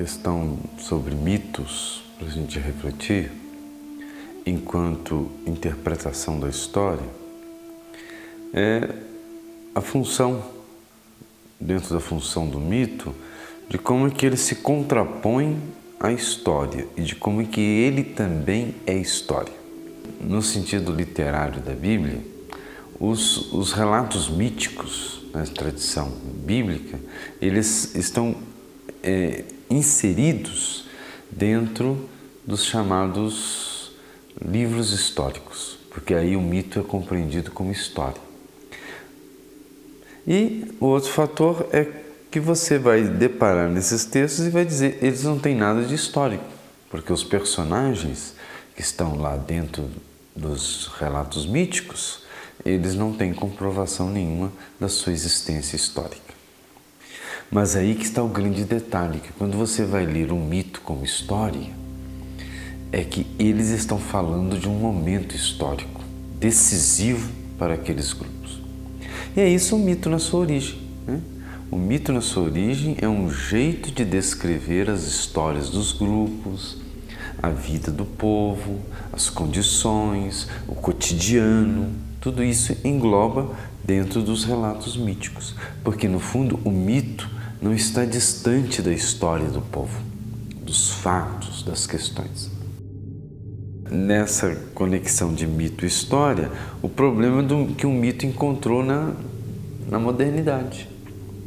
questão sobre mitos para a gente refletir enquanto interpretação da história é a função, dentro da função do mito, de como é que ele se contrapõe à história e de como é que ele também é história. No sentido literário da Bíblia, os relatos míticos na tradição bíblica, eles estão inseridos dentro dos chamados livros históricos, porque aí o mito é compreendido como história. E o outro fator é que você vai deparar nesses textos e vai dizer, eles não têm nada de histórico, porque os personagens que estão lá dentro dos relatos míticos, eles não têm comprovação nenhuma da sua existência histórica. Mas aí que está o grande detalhe, que quando você vai ler um mito como história, é que eles estão falando de um momento histórico, decisivo para aqueles grupos. E é isso o mito na sua origem, né? O mito na sua origem é um jeito de descrever as histórias dos grupos, a vida do povo, as condições, o cotidiano, tudo isso engloba dentro dos relatos míticos, porque no fundo o mito não está distante da história do povo, dos fatos, das questões. Nessa conexão de mito e história, o problema que um mito encontrou na modernidade.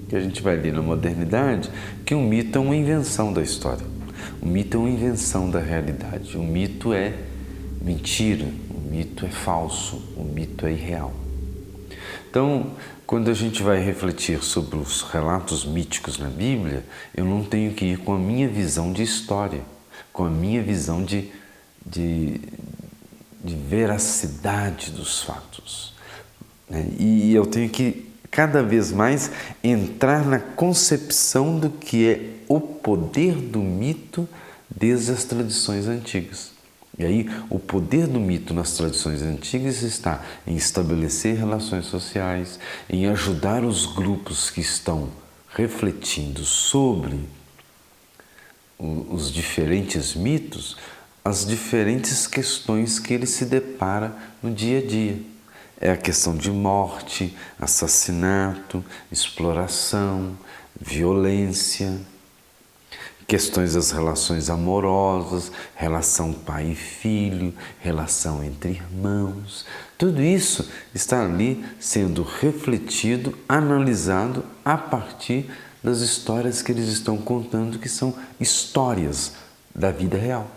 Que a gente vai ler na modernidade que um mito é uma invenção da história. O mito é uma invenção da realidade. O mito é mentira, o mito é falso, o mito é irreal. Então, quando a gente vai refletir sobre os relatos míticos na Bíblia, eu não tenho que ir com a minha visão de história, com a minha visão de veracidade dos fatos, né? E eu tenho que cada vez mais entrar na concepção do que é o poder do mito desde as tradições antigas. E aí o poder do mito nas tradições antigas está em estabelecer relações sociais, em ajudar os grupos que estão refletindo sobre os diferentes mitos, as diferentes questões que ele se depara no dia a dia. É a questão de morte, assassinato, exploração, violência, questões das relações amorosas, relação pai e filho, relação entre irmãos. Tudo isso está ali sendo refletido, analisado a partir das histórias que eles estão contando, que são histórias da vida real.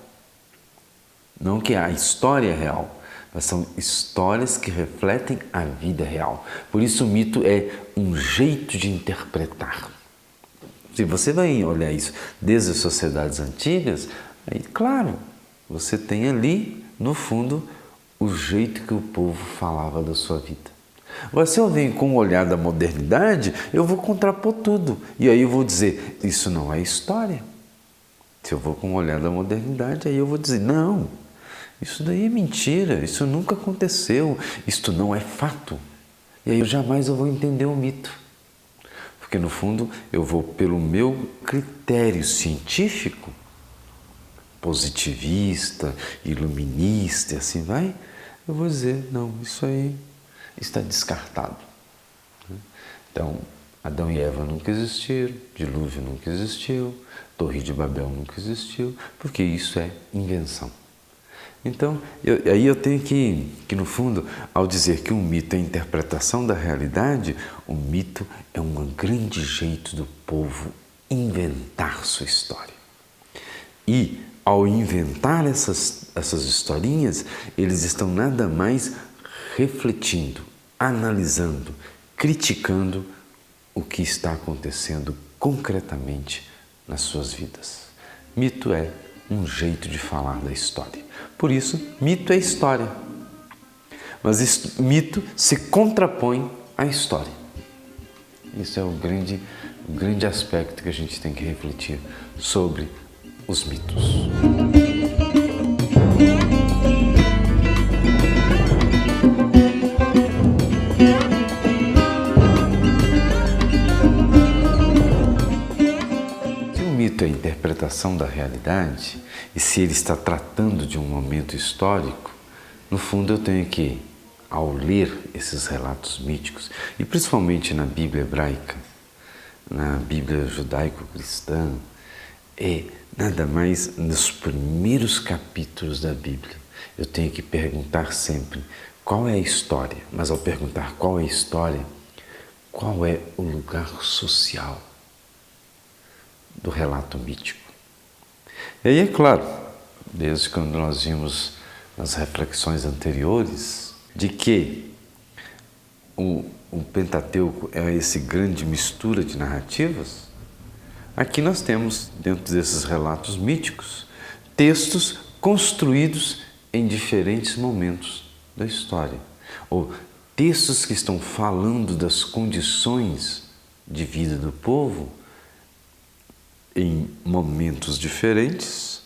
Não que a história é real, mas são histórias que refletem a vida real. Por isso o mito é um jeito de interpretar. Se você vai olhar isso desde as sociedades antigas, aí, claro, você tem ali, no fundo, o jeito que o povo falava da sua vida. Agora, se eu venho com o olhar da modernidade, eu vou contrapor tudo. E aí eu vou dizer, isso não é história. Se eu vou com o olhar da modernidade, aí eu vou dizer, não, isso daí é mentira, isso nunca aconteceu, isto não é fato. E aí jamais eu vou entender o mito. Porque no fundo eu vou pelo meu critério científico, positivista, iluminista e assim vai, eu vou dizer, não, isso aí está descartado. Então, Adão e Eva nunca existiram, dilúvio nunca existiu, Torre de Babel nunca existiu, porque isso é invenção. Então, aí eu tenho que no fundo, ao dizer que um mito é a interpretação da realidade, o mito é um grande jeito do povo inventar sua história. E, ao inventar essas historinhas, eles estão nada mais refletindo, analisando, criticando o que está acontecendo concretamente nas suas vidas. Mito é um jeito de falar da história. Por isso, mito é história. Mas mito se contrapõe à história. Isso é o grande aspecto que a gente tem que refletir sobre os mitos. mito é a interpretação da realidade, e se ele está tratando de um momento histórico, no fundo eu tenho que, ao ler esses relatos míticos, e principalmente na Bíblia hebraica, na Bíblia judaico-cristã, é nada mais nos primeiros capítulos da Bíblia. Eu tenho que perguntar sempre qual é a história, mas ao perguntar qual é a história, qual é o lugar social do relato mítico. E aí, é claro, desde quando nós vimos nas reflexões anteriores, de que o Pentateuco é esse grande mistura de narrativas, aqui nós temos, dentro desses relatos míticos, textos construídos em diferentes momentos da história, ou textos que estão falando das condições de vida do povo em momentos diferentes,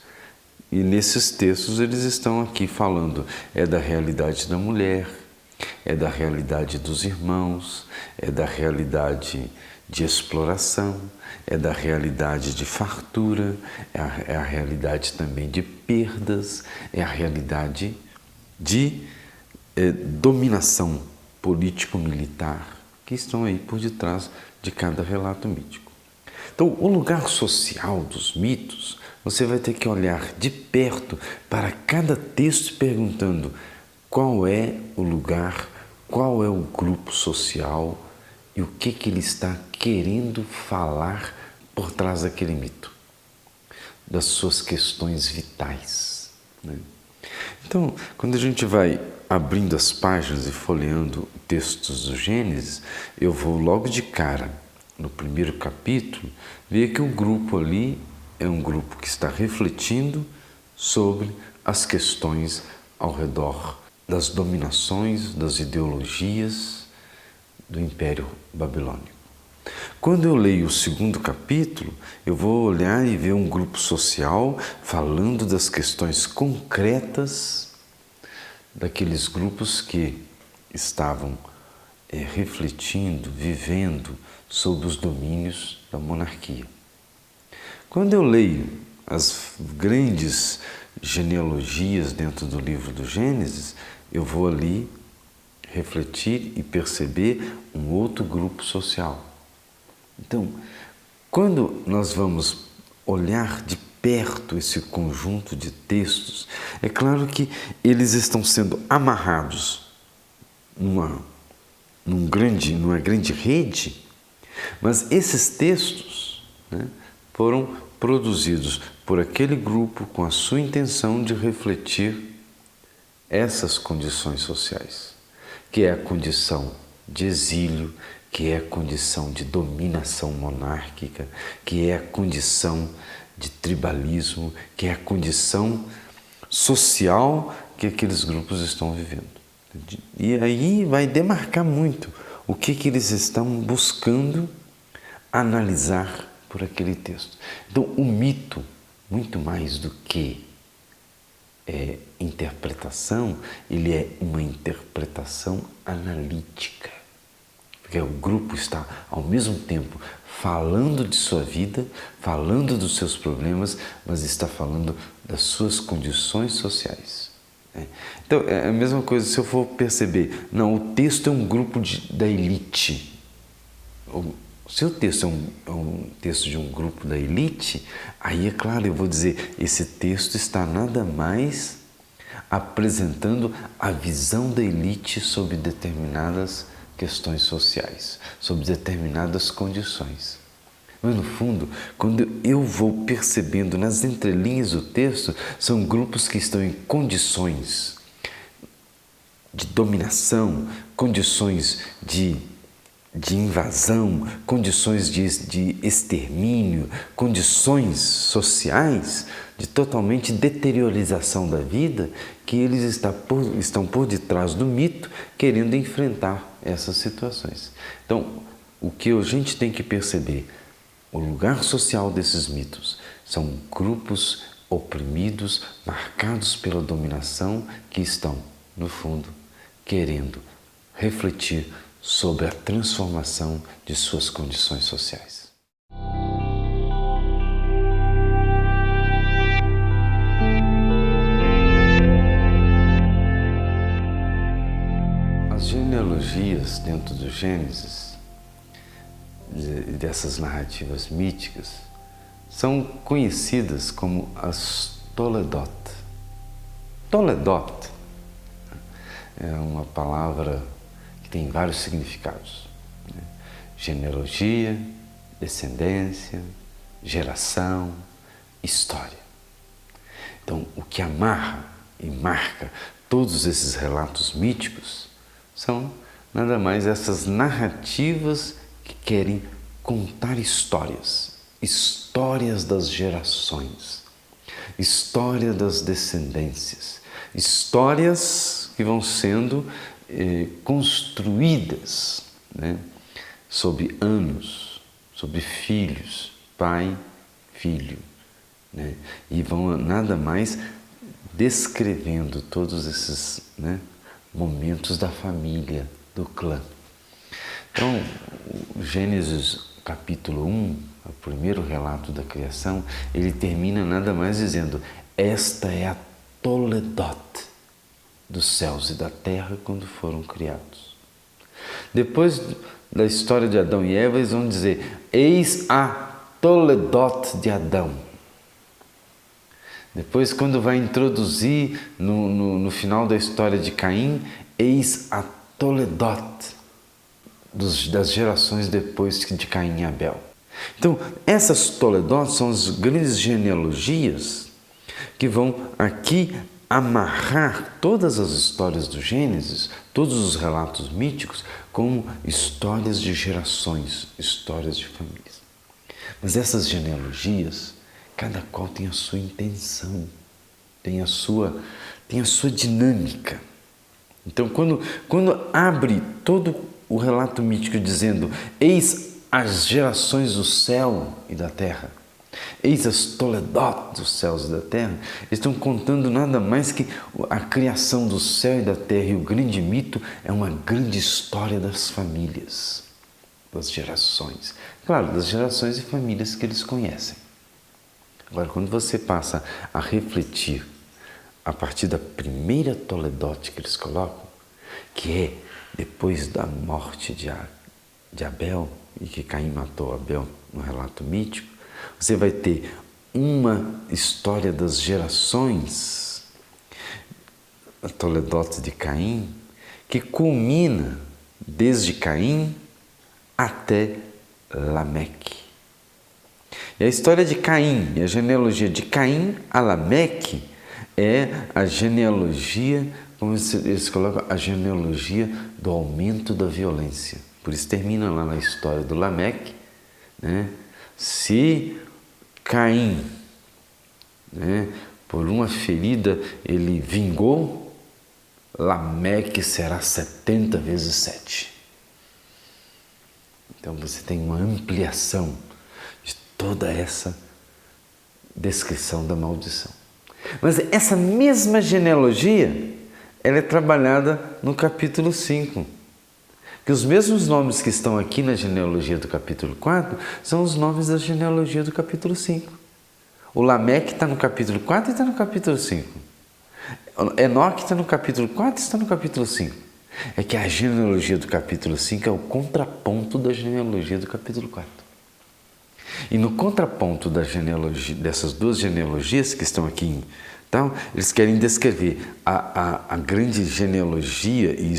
e nesses textos eles estão aqui falando da realidade da mulher, da realidade dos irmãos, da realidade de exploração, da realidade de fartura, a realidade também de perdas, a realidade de dominação político-militar, que estão aí por detrás de cada relato mítico. Então, o lugar social dos mitos, você vai ter que olhar de perto para cada texto perguntando qual é o lugar, qual é o grupo social e o que ele está querendo falar por trás daquele mito, das suas questões vitais, né? Então, quando a gente vai abrindo as páginas e folheando textos do Gênesis, eu vou logo de cara, no primeiro capítulo, ver que o grupo ali é um grupo que está refletindo sobre as questões ao redor das dominações, das ideologias do Império Babilônico. Quando eu leio o segundo capítulo, eu vou olhar e ver um grupo social falando das questões concretas daqueles grupos que estavam refletindo, vivendo sob os domínios da monarquia. Quando eu leio as grandes genealogias dentro do livro do Gênesis, eu vou ali refletir e perceber um outro grupo social. Então, quando nós vamos olhar de perto esse conjunto de textos, é claro que eles estão sendo amarrados numa grande rede, mas esses textos, né, foram produzidos por aquele grupo com a sua intenção de refletir essas condições sociais, que é a condição de exílio, que é a condição de dominação monárquica, que é a condição de tribalismo, que é a condição social que aqueles grupos estão vivendo. E aí vai demarcar muito o que eles estão buscando analisar por aquele texto. Então, o mito, muito mais do que interpretação, ele é uma interpretação analítica. Porque o grupo está, ao mesmo tempo, falando de sua vida, falando dos seus problemas, mas está falando das suas condições sociais. Então, é a mesma coisa se eu for perceber, não, o texto é um grupo da elite. Se o texto é um texto de um grupo da elite, aí é claro, eu vou dizer, esse texto está nada mais apresentando a visão da elite sobre determinadas questões sociais, sobre determinadas condições. Mas no fundo, quando eu vou percebendo nas entrelinhas do texto, são grupos que estão em condições de dominação, condições de invasão, condições de extermínio, condições sociais de totalmente deteriorização da vida, que eles estão por detrás do mito querendo enfrentar essas situações. Então, o que a gente tem que perceber, o lugar social desses mitos são grupos oprimidos, marcados pela dominação, que estão, no fundo, querendo refletir sobre a transformação de suas condições sociais. genealogias dentro do Gênesis, dessas narrativas míticas, são conhecidas como as Toledot. Toledot é uma palavra que tem vários significados, né? Genealogia, descendência, geração, história. Então, o que amarra e marca todos esses relatos míticos são nada mais essas narrativas que querem contar histórias, histórias das gerações, história das descendências, histórias que vão sendo construídas, né, sobre anos, sobre filhos, pai, filho, né, e vão nada mais descrevendo todos esses, né, momentos da família, do clã. Então, o Gênesis capítulo 1, o primeiro relato da criação, ele termina nada mais dizendo: esta é a Toledot dos céus e da terra quando foram criados. Depois da história de Adão e Eva, eles vão dizer: eis a Toledot de Adão. Depois, quando vai introduzir no final da história de Caim, eis a Toledot das gerações depois de Caim e Abel. Então, essas Toledot são as grandes genealogias que vão aqui amarrar todas as histórias do Gênesis, todos os relatos míticos, como histórias de gerações, histórias de famílias. Mas essas genealogias, cada qual tem a sua intenção, tem a sua dinâmica. Então, quando abre todo o relato mítico dizendo: eis as gerações do céu e da terra, eis as Toledot dos céus e da terra, eles estão contando nada mais que a criação do céu e da terra, e o grande mito é uma grande história das famílias, das gerações. Claro, das gerações e famílias que eles conhecem. Agora, quando você passa a refletir a partir da primeira Toledot que eles colocam, que é depois da morte de Abel, e que Caim matou Abel no relato mítico, você vai ter uma história das gerações, a Toledot de Caim, que culmina desde Caim até Lameque. E a história de Caim, e a genealogia de Caim a Lameque, é a genealogia, como eles colocam, a genealogia do aumento da violência. Por isso termina lá na história do Lameque, né? Se Caim, né, por uma ferida, ele vingou, Lameque será 70 vezes 7. Então você tem uma ampliação de toda essa descrição da maldição. Mas essa mesma genealogia, ela é trabalhada no capítulo 5. Que os mesmos nomes que estão aqui na genealogia do capítulo 4 são os nomes da genealogia do capítulo 5. O Lameque está no capítulo 4 e está no capítulo 5. Enoque está no capítulo 4 e está no capítulo 5. É que a genealogia do capítulo 5 é o contraponto da genealogia do capítulo 4. E no contraponto da genealogia, dessas duas genealogias que estão aqui, então, eles querem descrever a grande genealogia e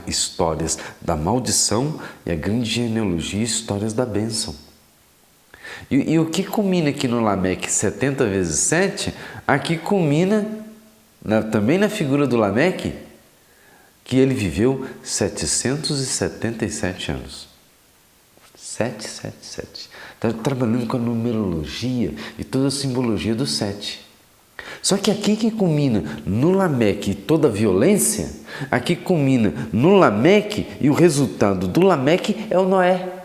histórias da maldição e a grande genealogia e histórias da bênção. E o que culmina aqui no Lameque 70 vezes 7, aqui culmina também na figura do Lameque, que ele viveu 777 anos. 777. Está trabalhando com a numerologia e toda a simbologia do 7. Só que aqui que culmina no Lameque toda a violência, aqui culmina no Lameque e o resultado do Lameque é o Noé.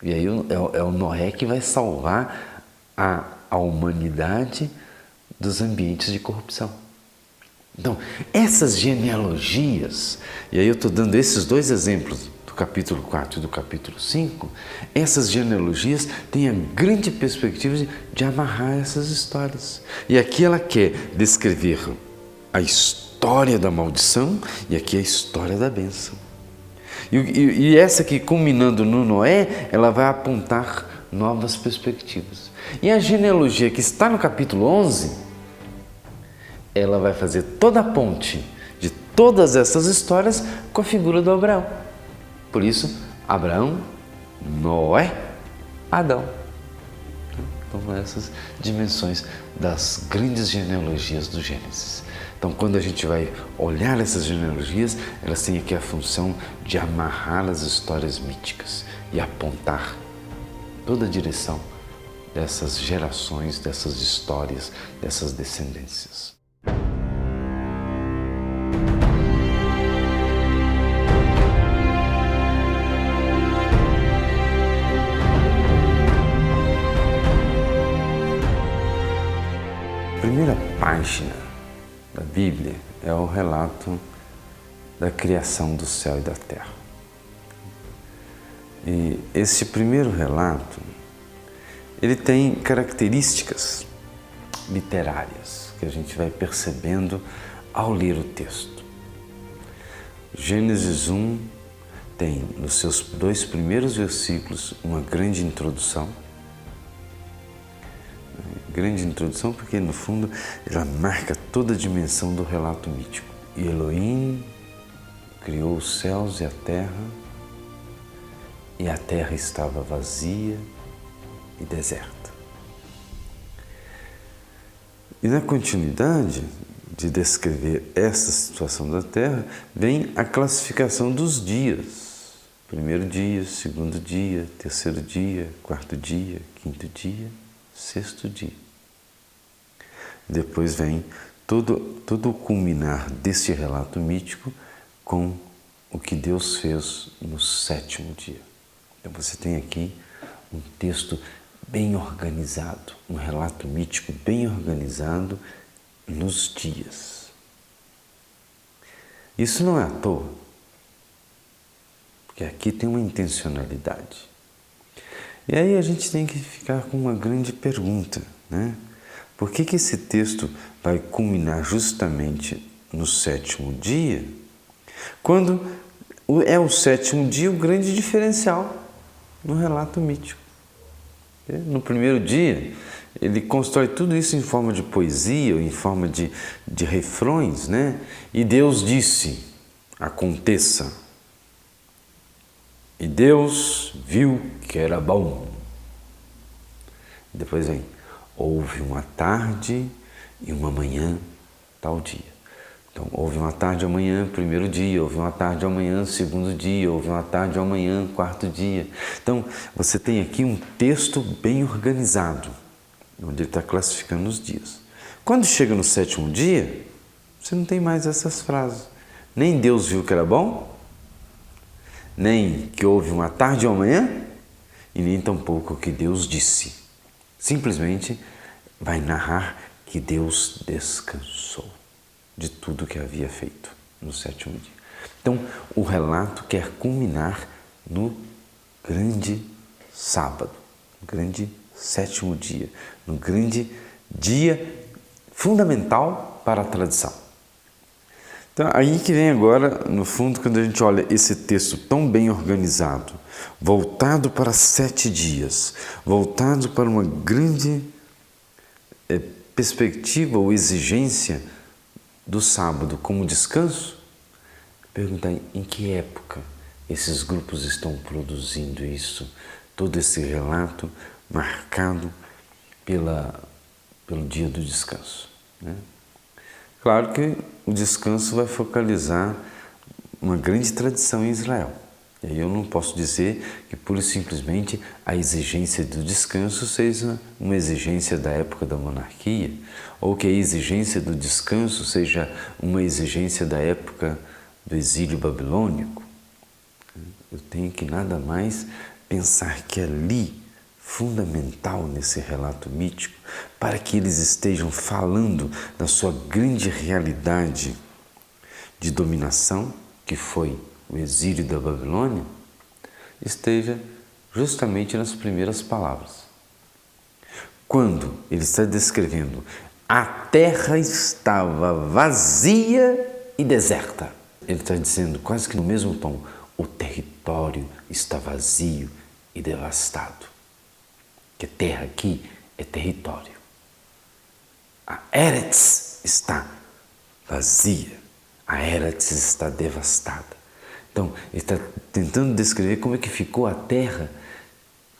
E aí é o Noé que vai salvar a humanidade dos ambientes de corrupção. Então, essas genealogias, e aí eu estou dando esses dois exemplos, do capítulo 4 e do capítulo 5, essas genealogias têm a grande perspectiva de amarrar essas histórias. E aqui ela quer descrever a história história da maldição e aqui a história da bênção. E essa aqui, culminando no Noé, ela vai apontar novas perspectivas. E a genealogia que está no capítulo 11, ela vai fazer toda a ponte de todas essas histórias com a figura do Abraão. Por isso, Abraão, Noé, Adão. Então, essas dimensões das grandes genealogias do Gênesis. Então, quando a gente vai olhar essas genealogias, elas têm aqui a função de amarrar as histórias míticas e apontar toda a direção dessas gerações, dessas histórias, dessas descendências. A primeira página da Bíblia é o relato da criação do céu e da terra. E esse primeiro relato, ele tem características literárias que a gente vai percebendo ao ler o texto. Gênesis 1 tem, nos seus 2 primeiros versículos, uma grande introdução. Grande introdução porque, no fundo, ela marca toda a dimensão do relato mítico. E Elohim criou os céus e a terra estava vazia e deserta. E na continuidade de descrever essa situação da terra, vem a classificação dos dias. Primeiro dia, segundo dia, terceiro dia, quarto dia, quinto dia, sexto dia. Depois vem todo o culminar desse relato mítico com o que Deus fez no 7º dia. Então você tem aqui um texto bem organizado, um relato mítico bem organizado nos dias. Isso não é à toa, porque aqui tem uma intencionalidade. E aí a gente tem que ficar com uma grande pergunta, né? Por que esse texto vai culminar justamente no 7º dia, quando é o 7º dia o grande diferencial no relato mítico? No primeiro dia, ele constrói tudo isso em forma de poesia, em forma de refrões, né? E Deus disse, aconteça. E Deus viu que era bom. Depois vem, houve uma tarde e uma manhã, tal dia. Então, houve uma tarde amanhã, primeiro dia, houve uma tarde amanhã, segundo dia, houve uma tarde amanhã, quarto dia. Então, você tem aqui um texto bem organizado, onde ele está classificando os dias. Quando chega no 7º dia, você não tem mais essas frases. Nem Deus viu que era bom, nem que houve uma tarde ou amanhã, e nem tampouco que Deus disse. Simplesmente vai narrar que Deus descansou de tudo que havia feito no 7º dia. Então, o relato quer culminar no grande sábado, no grande 7º dia, no grande dia fundamental para a tradição. Então, aí que vem agora, no fundo, quando a gente olha esse texto tão bem organizado, voltado para 7 dias, voltado para uma grande perspectiva ou exigência do sábado como descanso, perguntar em que época esses grupos estão produzindo isso, todo esse relato marcado pelo dia do descanso, né? Claro que o descanso vai focalizar uma grande tradição em Israel. E aí eu não posso dizer que pura e simplesmente a exigência do descanso seja uma exigência da época da monarquia, ou que a exigência do descanso seja uma exigência da época do exílio babilônico. Eu tenho que nada mais pensar que ali, fundamental nesse relato mítico, para que eles estejam falando da sua grande realidade de dominação, que foi o exílio da Babilônia, esteja justamente nas primeiras palavras. Quando ele está descrevendo a terra estava vazia e deserta. Ele está dizendo quase que no mesmo tom, o território está vazio e devastado. Que terra aqui é território. A Eretz está vazia, a Eretz está devastada. Então, ele está tentando descrever como é que ficou a terra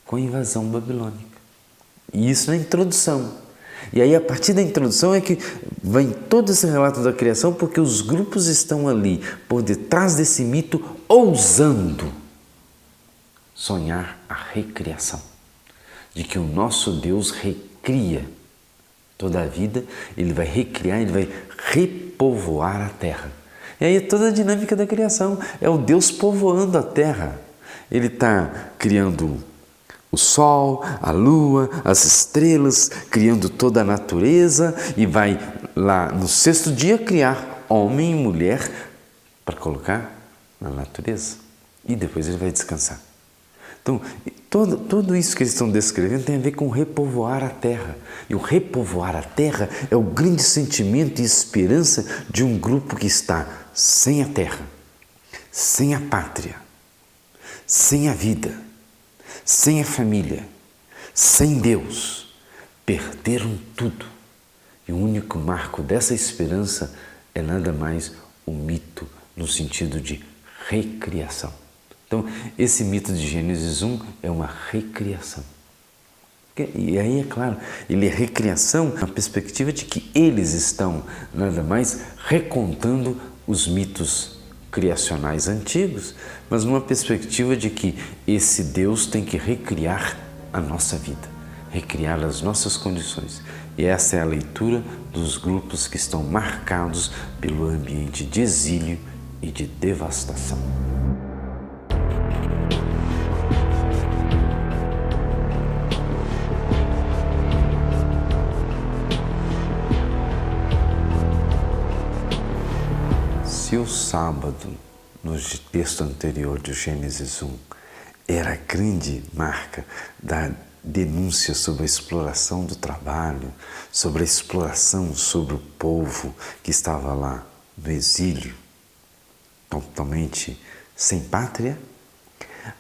com a invasão babilônica. E isso na introdução. E aí, a partir da introdução é que vem todo esse relato da criação, porque os grupos estão ali, por detrás desse mito, ousando sonhar a recriação. De que o nosso Deus recria toda a vida, Ele vai recriar, Ele vai repovoar a terra. E aí é toda a dinâmica da criação, é o Deus povoando a terra. Ele está criando o sol, a lua, as estrelas, criando toda a natureza e vai lá no sexto dia criar homem e mulher para colocar na natureza. E depois ele vai descansar. Então, tudo isso que eles estão descrevendo tem a ver com repovoar a terra. E o repovoar a terra é o grande sentimento e esperança de um grupo que está sem a terra, sem a pátria, sem a vida, sem a família, sem Deus. Perderam tudo. E o único marco dessa esperança é nada mais o mito no sentido de recriação. Então, esse mito de Gênesis 1 é uma recriação. E aí, é claro, ele é recriação na perspectiva de que eles estão, nada mais, recontando os mitos criacionais antigos, mas numa perspectiva de que esse Deus tem que recriar a nossa vida, recriar as nossas condições. E essa é a leitura dos grupos que estão marcados pelo ambiente de exílio e de devastação. Se o sábado, no texto anterior de Gênesis 1, era a grande marca da denúncia sobre a exploração do trabalho, sobre a exploração sobre o povo que estava lá no exílio, totalmente sem pátria,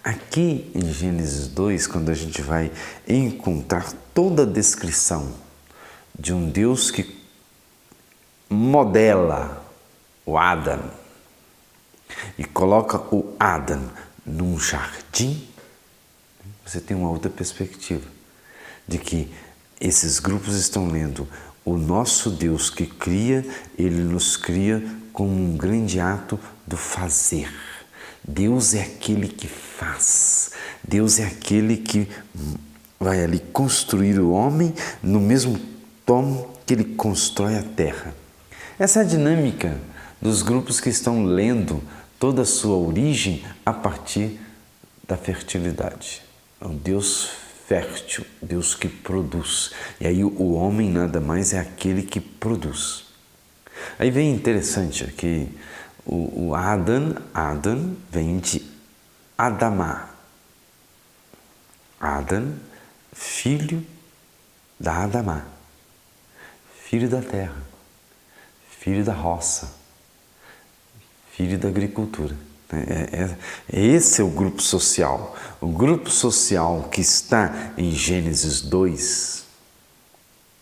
aqui em Gênesis 2, quando a gente vai encontrar toda a descrição de um Deus que modela o Adão e coloca o Adão num jardim, você tem uma outra perspectiva de que esses grupos estão lendo o nosso Deus que cria, Ele nos cria como um grande ato do fazer. Deus é aquele que faz, Deus é aquele que vai ali construir o homem no mesmo tom que Ele constrói a terra. Essa é a dinâmica dos grupos que estão lendo toda a sua origem a partir da fertilidade. É um Deus fértil, Deus que produz. E aí o homem nada mais é aquele que produz. Aí vem interessante que o Adão vem de Adamá. Adão, filho da Adamá, filho da terra, filho da roça, filho da agricultura. Esse é o grupo social. O grupo social que está em Gênesis 2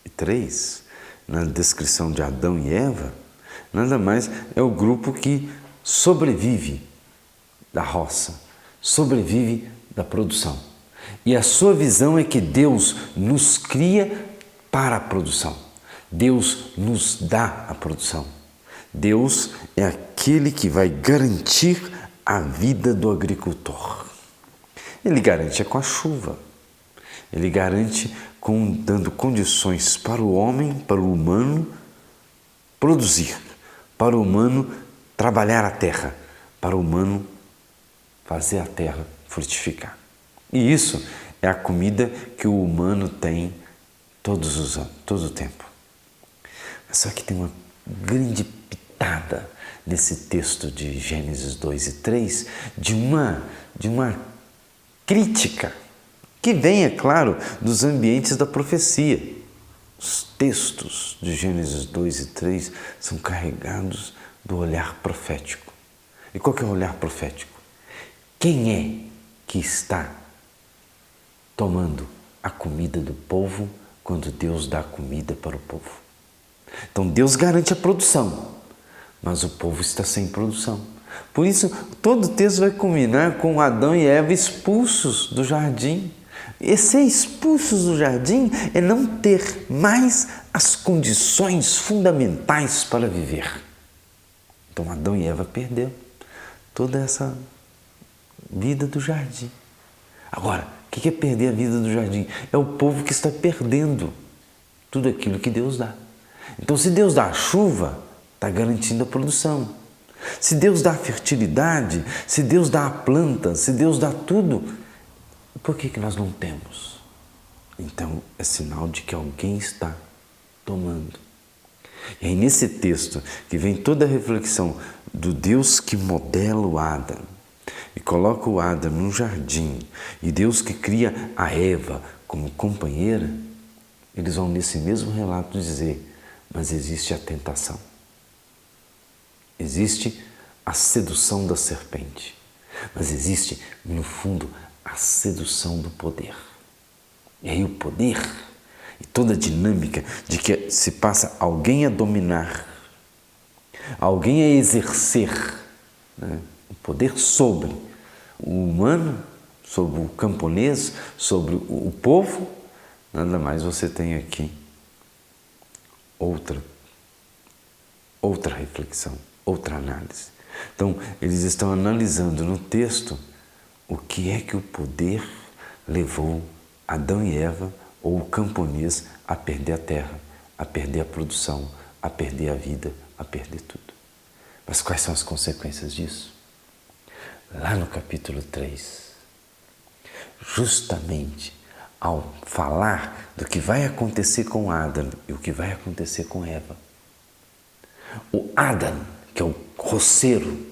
e 3, na descrição de Adão e Eva, nada mais é o grupo que sobrevive da roça, sobrevive da produção. E a sua visão é que Deus nos cria para a produção. Deus nos dá a produção. Deus é aquele que vai garantir a vida do agricultor. Ele garante com a chuva. Ele garante dando condições para o homem, para o humano produzir, para o humano trabalhar a terra, para o humano fazer a terra frutificar. E isso é a comida que o humano tem todos os anos, todo o tempo. Mas só que tem uma grande pitada nesse texto de Gênesis 2 e 3 de uma crítica que vem, é claro, dos ambientes da profecia. Os textos de Gênesis 2 e 3 são carregados do olhar profético. E qual que é o olhar profético? Quem é que está tomando a comida do povo quando Deus dá comida para o povo? Então Deus garante a produção, mas o povo está sem produção. Por isso, todo o texto vai culminar com Adão e Eva expulsos do jardim. E ser expulsos do jardim é não ter mais as condições fundamentais para viver. Então Adão e Eva perderam toda essa vida do jardim. Agora, o que é perder a vida do jardim? É o povo que está perdendo tudo aquilo que Deus dá. Então, se Deus dá a chuva, está garantindo a produção. Se Deus dá a fertilidade, se Deus dá a planta, se Deus dá tudo, por que nós não temos? Então, é sinal de que alguém está tomando. E aí, nesse texto, que vem toda a reflexão do Deus que modela o Adão e coloca o Adão num jardim, e Deus que cria a Eva como companheira, eles vão nesse mesmo relato dizer, mas existe a tentação. Existe a sedução da serpente, mas existe, no fundo, a sedução do poder. E aí o poder e toda a dinâmica de que se passa alguém a dominar, alguém a exercer, né, o poder sobre o humano, sobre o camponês, sobre o povo, nada mais você tem aqui outra reflexão, outra análise. Então, eles estão analisando no texto o que é que o poder levou Adão e Eva, ou o camponês, a perder a terra, a perder a produção, a perder a vida, a perder tudo. Mas quais são as consequências disso? Lá no capítulo 3, justamente ao falar do que vai acontecer com Adão e o que vai acontecer com Eva, o Adão, que é o roceiro,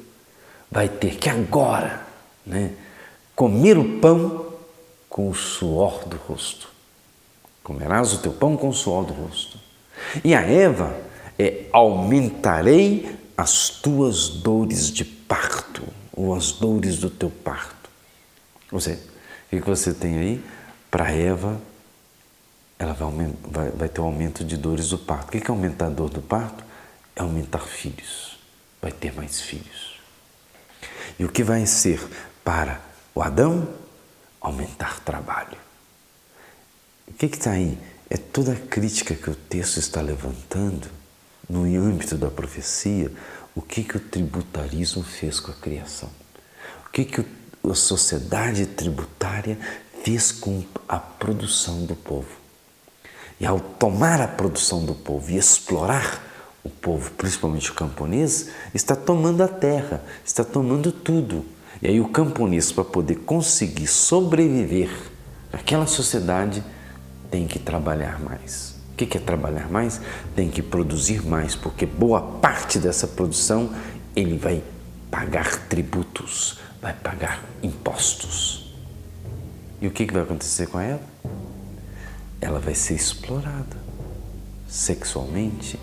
vai ter que agora, né, comer o pão com o suor do rosto. Comerás o teu pão com o suor do rosto. E a Eva aumentarei as tuas dores de parto, ou as dores do teu parto. Ou seja, o que você tem aí? Para Eva, ela vai ter um aumento de dores do parto. O que é aumentar a dor do parto? É aumentar filhos. Vai ter mais filhos. E o que vai ser para o Adão? Aumentar trabalho. O que está aí? É toda a crítica que o texto está levantando no âmbito da profecia, o que o tributarismo fez com a criação. O que a sociedade tributária fez com a produção do povo. E ao tomar a produção do povo e explorar o povo, principalmente o camponês, está tomando a terra, está tomando tudo. E aí o camponês, para poder conseguir sobreviver naquela sociedade, tem que trabalhar mais. O que é trabalhar mais? Tem que produzir mais, porque boa parte dessa produção ele vai pagar tributos, vai pagar impostos. E o que vai acontecer com ela? Ela vai ser explorada sexualmente,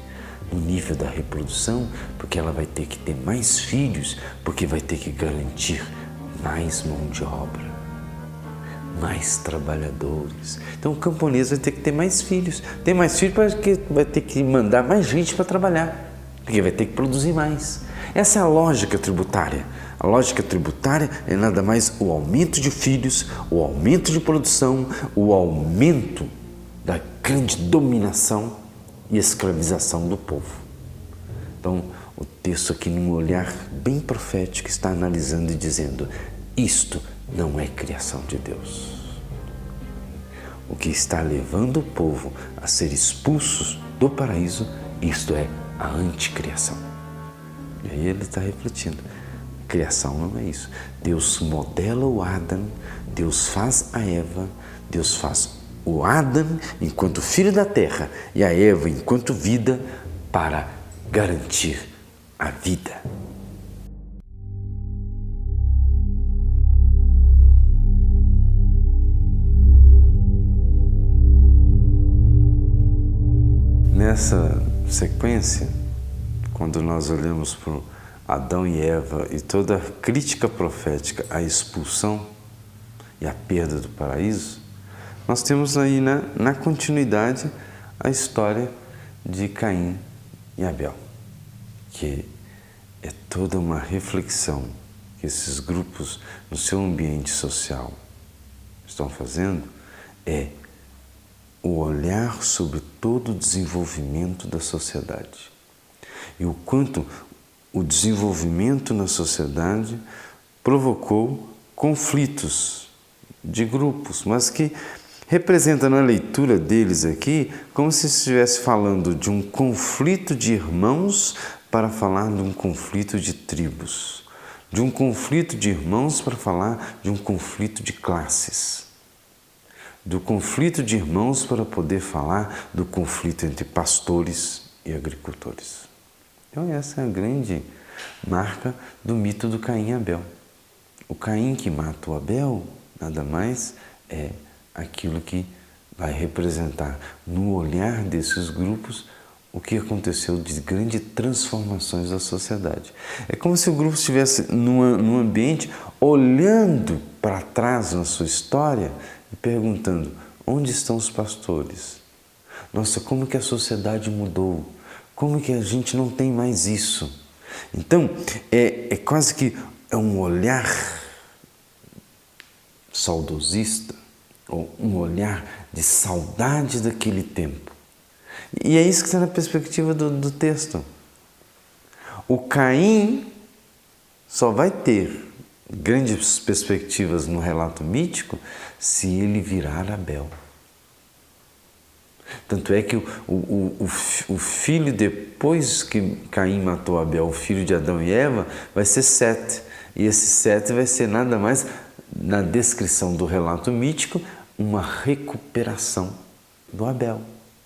no nível da reprodução, porque ela vai ter que ter mais filhos, porque vai ter que garantir mais mão de obra, mais trabalhadores. Então o camponês vai ter que ter mais filhos. Tem mais filhos porque vai ter que mandar mais gente para trabalhar, porque vai ter que produzir mais. Essa é a lógica tributária. A lógica tributária é nada mais o aumento de filhos, o aumento de produção, o aumento da grande dominação e escravização do povo. Então, o texto aqui, num olhar bem profético, está analisando e dizendo: isto não é criação de Deus. O que está levando o povo a ser expulsos do paraíso, isto é a anticriação. E aí ele está refletindo: criação não é isso. Deus modela o Adão, Deus faz a Eva, Deus faz o Adão enquanto filho da terra e a Eva enquanto vida para garantir a vida. Nessa sequência, quando nós olhamos para Adão e Eva e toda a crítica profética à expulsão e à perda do paraíso, nós temos aí na continuidade a história de Caim e Abel, que é toda uma reflexão que esses grupos no seu ambiente social estão fazendo, é o olhar sobre todo o desenvolvimento da sociedade e o quanto o desenvolvimento na sociedade provocou conflitos de grupos, mas que representa na leitura deles aqui como se estivesse falando de um conflito de irmãos para falar de um conflito de tribos, de um conflito de irmãos para falar de um conflito de classes, do conflito de irmãos para poder falar do conflito entre pastores e agricultores. Então essa é a grande marca do mito do Caim e Abel. O Caim que mata o Abel nada mais é aquilo que vai representar no olhar desses grupos o que aconteceu de grandes transformações da sociedade. É como se o grupo estivesse num ambiente olhando para trás na sua história e perguntando: onde estão os pastores? Nossa, como que a sociedade mudou? Como que a gente não tem mais isso? Então, é quase que um olhar saudosista, ou um olhar de saudade daquele tempo. E é isso que está na perspectiva do texto. O Caim só vai ter grandes perspectivas no relato mítico se ele virar Abel. Tanto é que o filho, depois que Caim matou Abel, o filho de Adão e Eva, vai ser Sete. E esse Sete vai ser nada mais, na descrição do relato mítico, uma recuperação do Abel,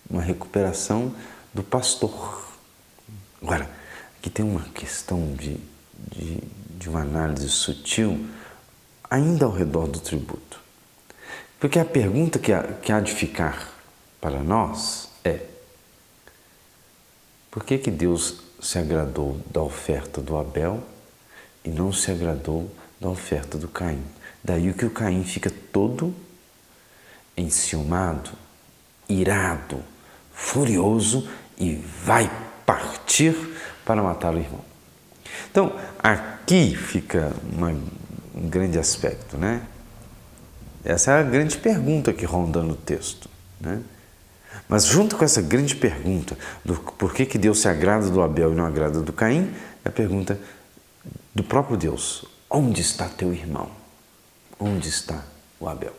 uma recuperação do pastor. Agora, aqui tem uma questão de uma análise sutil, ainda ao redor do tributo. Porque a pergunta que há de ficar para nós é: por que Deus se agradou da oferta do Abel e não se agradou da oferta do Caim? Daí que o Caim fica todo enciumado, irado, furioso e vai partir para matar o irmão. Então, aqui fica um grande aspecto, né? Essa é a grande pergunta que ronda no texto, né? Mas junto com essa grande pergunta do por que Deus se agrada do Abel e não agrada do Caim, é a pergunta do próprio Deus: onde está teu irmão? Onde está o Abel?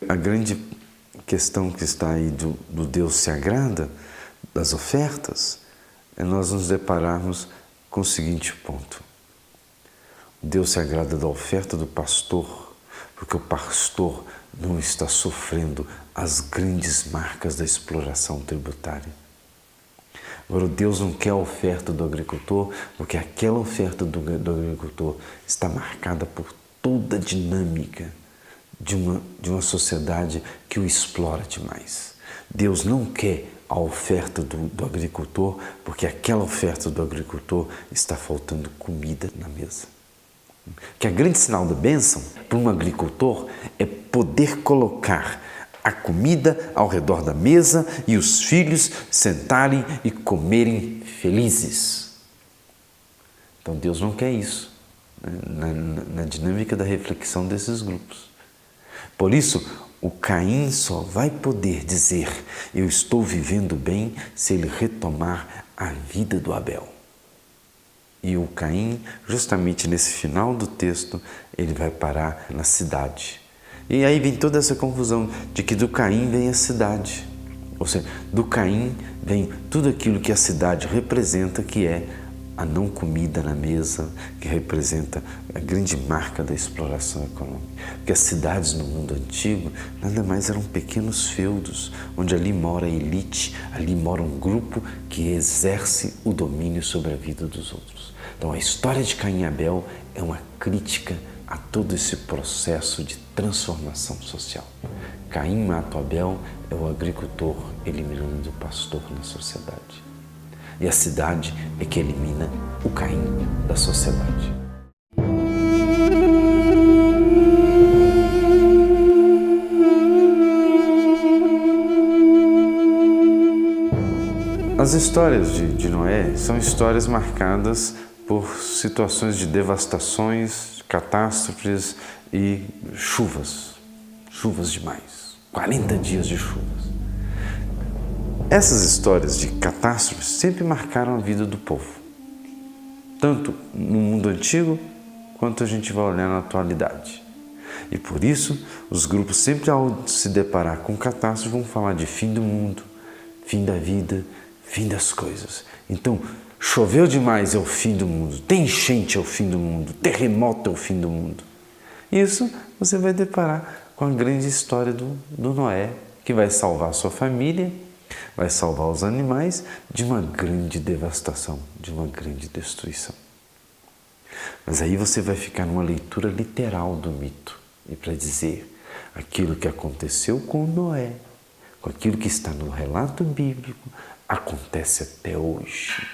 A grande questão que está aí do Deus se agrada das ofertas é nós nos depararmos com o seguinte ponto: Deus se agrada da oferta do pastor, porque o pastor não está sofrendo as grandes marcas da exploração tributária. Agora, Deus não quer a oferta do agricultor, porque aquela oferta do agricultor está marcada por toda a dinâmica de uma sociedade que o explora demais. Deus não quer a oferta do agricultor, porque aquela oferta do agricultor está faltando comida na mesa. Que a grande sinal da bênção para um agricultor é poder colocar a comida ao redor da mesa e os filhos sentarem e comerem felizes. Então Deus não quer isso, né? Na dinâmica da reflexão desses grupos. Por isso, o Caim só vai poder dizer: eu estou vivendo bem, se ele retomar a vida do Abel. E o Caim, justamente nesse final do texto, ele vai parar na cidade. E aí vem toda essa confusão de que do Caim vem a cidade. Ou seja, do Caim vem tudo aquilo que a cidade representa, que é a não comida na mesa, que representa a grande marca da exploração econômica. Porque as cidades no mundo antigo nada mais eram pequenos feudos, onde ali mora a elite, ali mora um grupo que exerce o domínio sobre a vida dos outros. Então a história de Caim e Abel é uma crítica a todo esse processo de transformação social. Caim mata Abel é o agricultor eliminando o pastor na sociedade. e a cidade é que elimina o Caim da sociedade. As histórias de Noé são histórias marcadas por situações de devastações, catástrofes e chuvas. Chuvas demais. 40 dias de chuvas. Essas histórias de catástrofes sempre marcaram a vida do povo. Tanto no mundo antigo, quanto a gente vai olhar na atualidade. E por isso, os grupos sempre ao se deparar com catástrofe vão falar de fim do mundo, fim da vida, fim das coisas. Então, choveu demais é o fim do mundo, tem enchente é o fim do mundo, terremoto é o fim do mundo. Isso você vai deparar com a grande história do Noé, que vai salvar a sua família, vai salvar os animais de uma grande devastação, de uma grande destruição. Mas aí você vai ficar numa leitura literal do mito e para dizer aquilo que aconteceu com Noé, com aquilo que está no relato bíblico, acontece até hoje.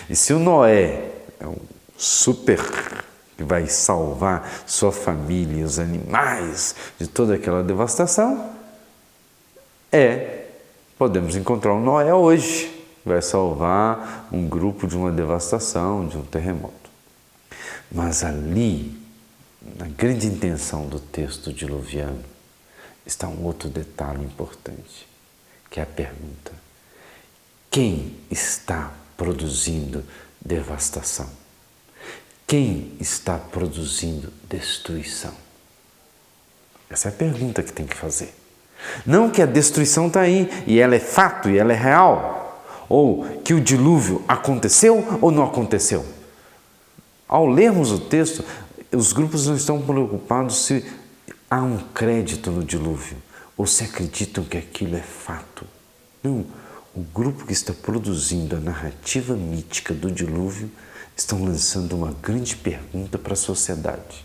E se o Noé é um super que vai salvar sua família e os animais de toda aquela devastação, podemos encontrar o Noé hoje, que vai salvar um grupo de uma devastação, de um terremoto. Mas ali, na grande intenção do texto diluviano, está um outro detalhe importante, que é a pergunta: quem está produzindo devastação? Quem está produzindo destruição? Essa é a pergunta que tem que fazer. Não que a destruição está aí, e ela é fato, e ela é real, ou que o dilúvio aconteceu ou não aconteceu. Ao lermos o texto, os grupos não estão preocupados se há um crédito no dilúvio, ou se acreditam que aquilo é fato. Não, o grupo que está produzindo a narrativa mítica do dilúvio estão lançando uma grande pergunta para a sociedade.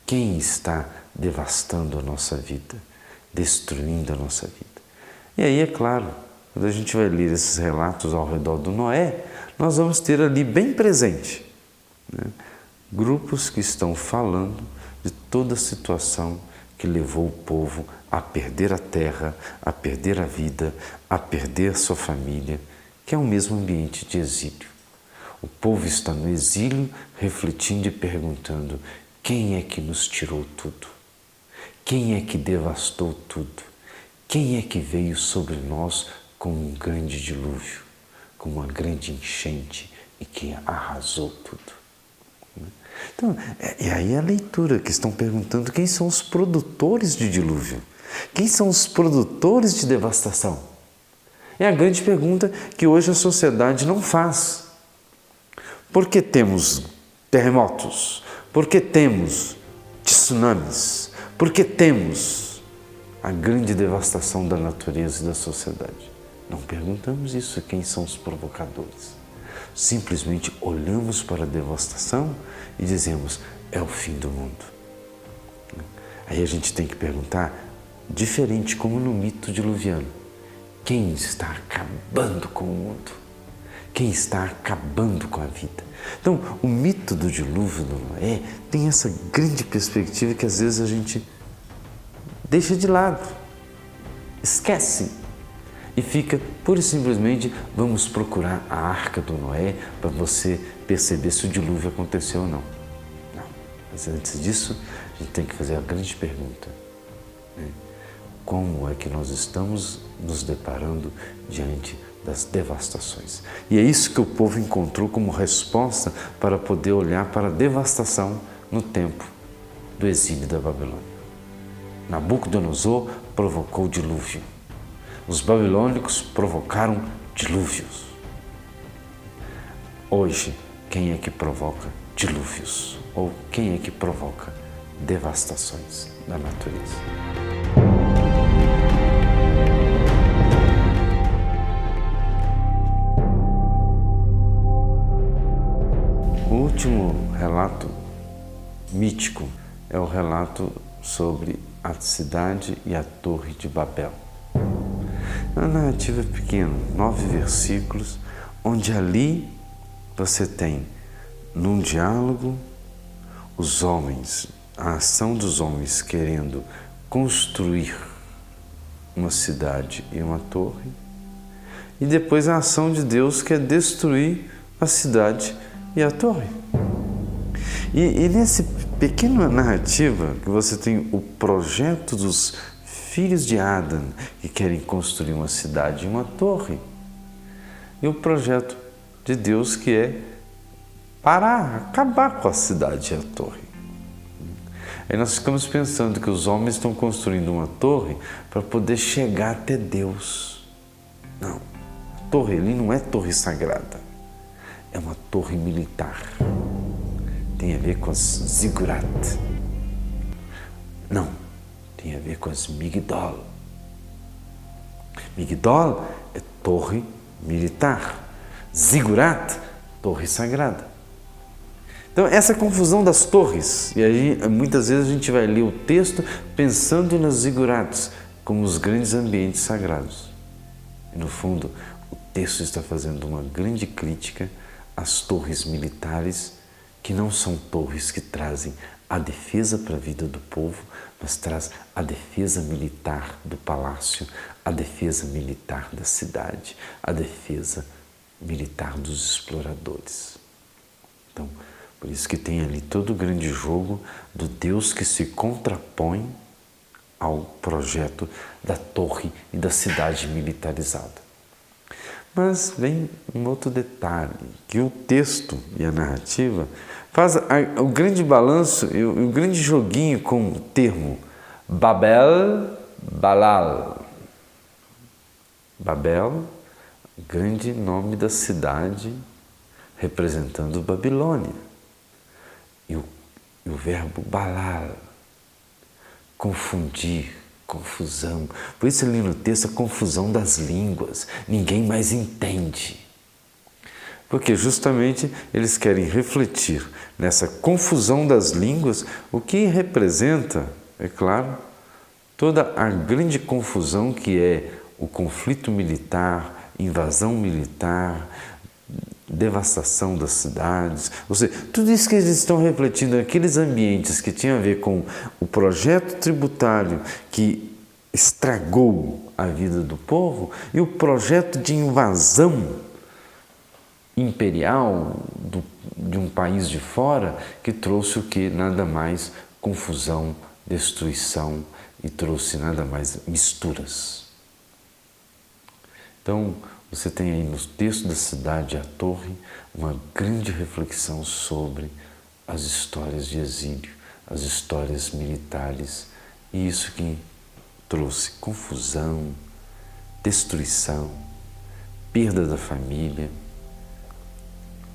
Quem está devastando a nossa vida, destruindo a nossa vida? E aí, é claro, quando a gente vai ler esses relatos ao redor do Noé, nós vamos ter ali bem presente, né, grupos que estão falando de toda a situação que levou o povo a perder a terra, a perder a vida, a perder a sua família, que é o mesmo ambiente de exílio. O povo está no exílio refletindo e perguntando: quem é que nos tirou tudo? Quem é que devastou tudo? Quem é que veio sobre nós com um grande dilúvio, com uma grande enchente e que arrasou tudo? Então, e aí a leitura que estão perguntando: quem são os produtores de dilúvio? Quem são os produtores de devastação? É a grande pergunta que hoje a sociedade não faz. Por que temos terremotos? Por que temos tsunamis? Por que temos a grande devastação da natureza e da sociedade? Não perguntamos isso, quem são os provocadores. Simplesmente olhamos para a devastação e dizemos: é o fim do mundo. Aí a gente tem que perguntar, diferente como no mito diluviano: quem está acabando com o mundo? Quem está acabando com a vida? Então, o mito do dilúvio do Noé tem essa grande perspectiva que às vezes a gente deixa de lado, esquece e fica pura e simplesmente: vamos procurar a arca do Noé para você perceber se o dilúvio aconteceu ou não. Não. Mas antes disso, a gente tem que fazer a grande pergunta, né? Como é que nós estamos nos deparando diante das devastações? E é isso que o povo encontrou como resposta para poder olhar para a devastação no tempo do exílio da Babilônia. Nabucodonosor provocou o dilúvio. Os babilônicos provocaram dilúvios. Hoje, quem é que provoca dilúvios? Ou quem é que provoca devastações da natureza? O último relato mítico é o relato sobre a cidade e a Torre de Babel. É uma narrativa pequena, 9 versículos, onde ali você tem, num diálogo, os homens, a ação dos homens querendo construir uma cidade e uma torre, e depois a ação de Deus que é destruir a cidade e a torre. E nessa pequena narrativa que você tem o projeto dos filhos de Adão que querem construir uma cidade e uma torre, e o projeto de Deus que é parar, acabar com a cidade e a torre. Aí nós ficamos pensando que os homens estão construindo uma torre para poder chegar até Deus. Não, a torre ali não é torre sagrada, é uma torre militar. Tem a ver com as zigurat. Não, tem a ver com as migdol. Migdol é torre militar. Zigurat, torre sagrada. Então, essa confusão das torres, e aí muitas vezes a gente vai ler o texto pensando nas zigurats como os grandes ambientes sagrados. E no fundo, o texto está fazendo uma grande crítica às torres militares, que não são torres que trazem a defesa para a vida do povo, mas traz a defesa militar do palácio, a defesa militar da cidade, a defesa militar dos exploradores. Então, por isso que tem ali todo o grande jogo do Deus que se contrapõe ao projeto da torre e da cidade militarizada. Mas vem um outro detalhe, que o texto e a narrativa faz o grande balanço e o grande joguinho com o termo Babel, Balal. Babel, grande nome da cidade representando Babilônia. E o verbo Balal, confundir, confusão. Por isso ali no texto a confusão das línguas, ninguém mais entende. Porque justamente eles querem refletir nessa confusão das línguas, o que representa, é claro, toda a grande confusão que é o conflito militar, invasão militar, devastação das cidades, ou seja, tudo isso que eles estão refletindo naqueles ambientes que tinham a ver com o projeto tributário que estragou a vida do povo e o projeto de invasão imperial de um país de fora que trouxe o que? Nada mais confusão, destruição e trouxe nada mais misturas. Então, você tem aí no texto da cidade e a torre uma grande reflexão sobre as histórias de exílio, as histórias militares e isso que trouxe confusão, destruição, perda da família,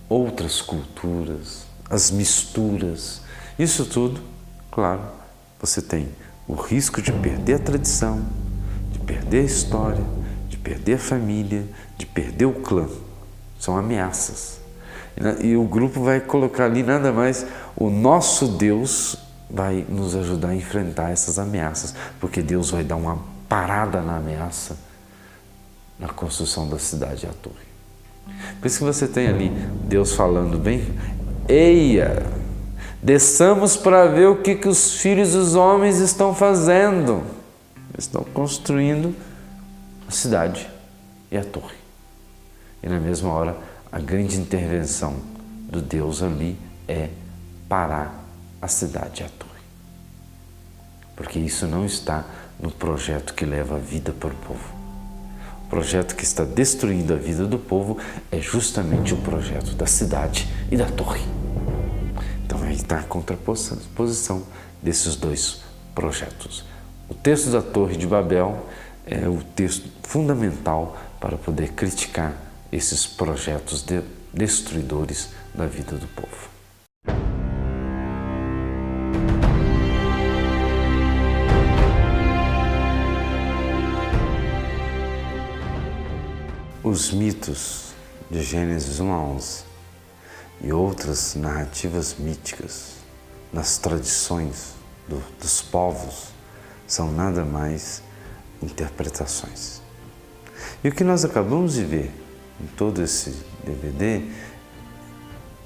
outras culturas, as misturas. Isso tudo, claro, você tem o risco de perder a tradição, de perder a história, de perder a família, de perder o clã. São ameaças. E o grupo vai colocar ali nada mais, o nosso Deus vai nos ajudar a enfrentar essas ameaças, porque Deus vai dar uma parada na ameaça na construção da cidade e a torre. Por isso que você tem ali Deus falando bem, eia, desçamos para ver o que os filhos dos homens estão fazendo. Eles estão construindo a cidade e a torre. E na mesma hora, a grande intervenção do Deus ali é parar a cidade e a torre. Porque isso não está no projeto que leva a vida para o povo. O projeto que está destruindo a vida do povo é justamente o projeto da cidade e da torre. Então aí está a contraposição desses dois projetos. O texto da Torre de Babel é o texto fundamental para poder criticar esses projetos destruidores da vida do povo. Os mitos de Gênesis 1 a 11 e outras narrativas míticas nas tradições dos povos são nada mais interpretações. E o que nós acabamos de ver em todo esse DVD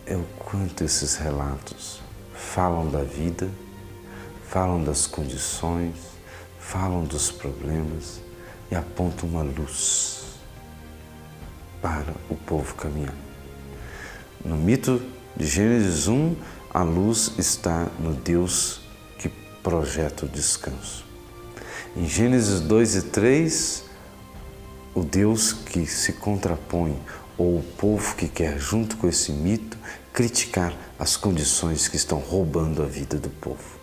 é o quanto esses relatos falam da vida, falam das condições, falam dos problemas e apontam uma luz para o povo caminhar. No mito de Gênesis 1, a luz está no Deus que projeta o descanso. Em Gênesis 2 e 3, o Deus que se contrapõe, ou o povo que quer, junto com esse mito, criticar as condições que estão roubando a vida do povo.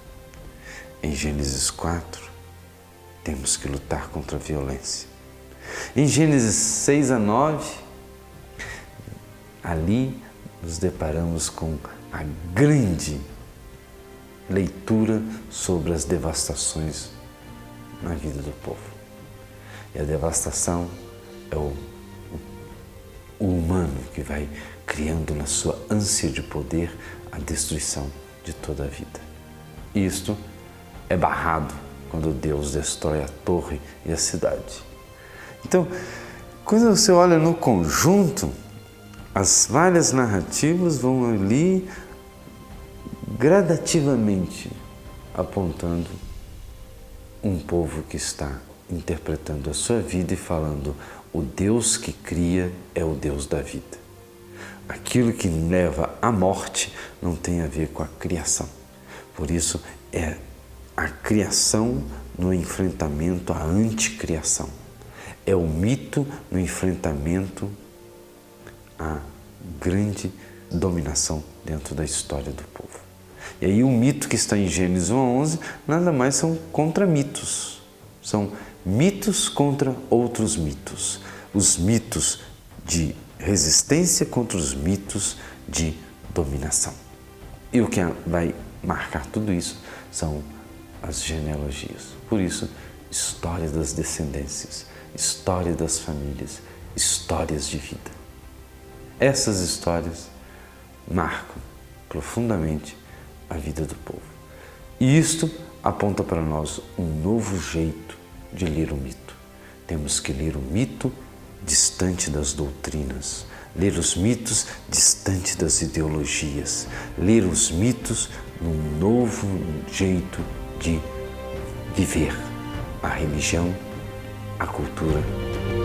Em Gênesis 4, temos que lutar contra a violência. Em Gênesis 6 a 9, ali nos deparamos com a grande leitura sobre as devastações na vida do povo. E a devastação é o humano que vai criando na sua ânsia de poder a destruição de toda a vida. Isto é barrado quando Deus destrói a torre e a cidade. Então, quando você olha no conjunto, as várias narrativas vão ali gradativamente apontando um povo que está interpretando a sua vida e falando: o Deus que cria é o Deus da vida. Aquilo que leva à morte não tem a ver com a criação. Por isso é a criação no enfrentamento à anticriação. É o mito no enfrentamento à grande dominação dentro da história do povo. E aí o mito que está em Gênesis 11 nada mais são contramitos. São mitos contra outros mitos. Os mitos de resistência contra os mitos de dominação. E o que vai marcar tudo isso são as genealogias. Por isso, história das descendências, história das famílias, histórias de vida. Essas histórias marcam profundamente a vida do povo. E isto aponta para nós um novo jeito de ler o mito. Temos que ler o mito distante das doutrinas, ler os mitos distante das ideologias, ler os mitos num novo jeito de viver a religião, a cultura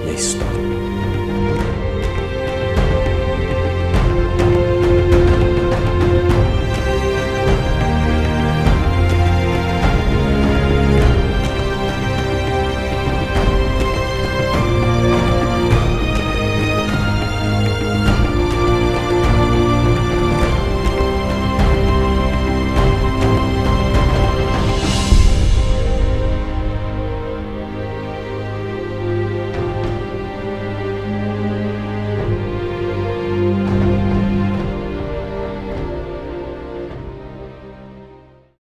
e a história.